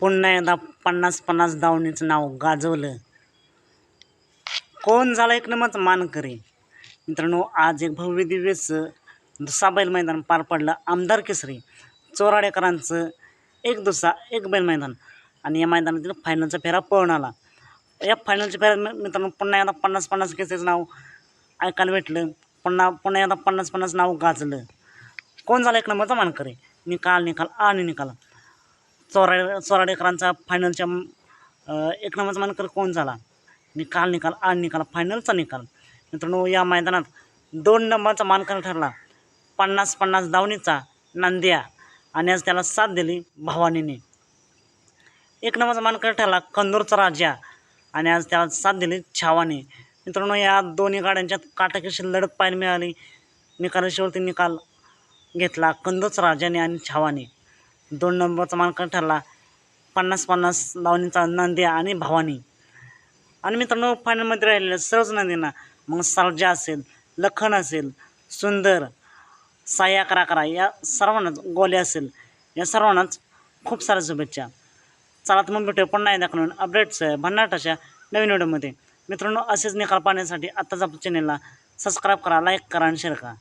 पुन्हा एकदा 50-50 धावणीचं नाव गाजवलं. कोण झाला एक नंबरचा मानकरी? मित्रांनो, आज एक भव्य दिव्यचं दुसरा बैल मैदान पार पडलं. आमदार केसरी चोराडेकरांचं 1 दुसरा 1 बैल मैदान आणि या मैदानातील फायनलचा फेरा पळून आला. या फायनलच्या फेऱ्यात मित्रांनो पुन्हा एकदा 50-50 केसरीचं नाव ऐकायला भेटलं. पुन्हा एकदा 50-50 नाव गाजलं. कोण झाला एक नंबरचा मानकरी? निकाल आणि निकाल. चोराडेकरांचा फायनलच्या 1 नंबरचा मानकरी कोण झाला? निकाल आणि निकाल. फायनलचा निकाल. मित्रांनो, या मैदानात 2 नंबरचा मानकरी ठरला 50-50 धावणीचा नांद्या आणि आज त्याला साथ दिली भवानीने. 1 नंबरचा मानकरी ठरला कंदूरचा राजा आणि आज त्याला साथ दिली छावाने. मित्रांनो, या दोन्ही गाड्यांच्यात काटाकीची लढत पाहायला मिळाली. निकालाशिवरती निकाल घेतला कंदूरचा राजाने आणि छावाने. 2 नंबरचा मानकरी ठरला 50-50 धावणीचा नांद्या आणि भवानी. आणि मित्रांनो, फायनलमध्ये राहिलेल्या सर्वच नंदींना मग सर्जा असेल, लखन असेल, सुंदर, साई 11-11 या सर्वांनाच, गोले असेल, या सर्वांनाच खूप साऱ्या शुभेच्छा. चला तर मग भेटूया पुन्हा एकदा नवीन अपडेट्स भन्नाट अशा नवीन व्हिडिओमध्ये. मित्रांनो, असेच निकाल पाहण्यासाठी आत्ताच आपल्या चॅनलला सबस्क्राईब करा, लाईक करा आणि शेअर करा.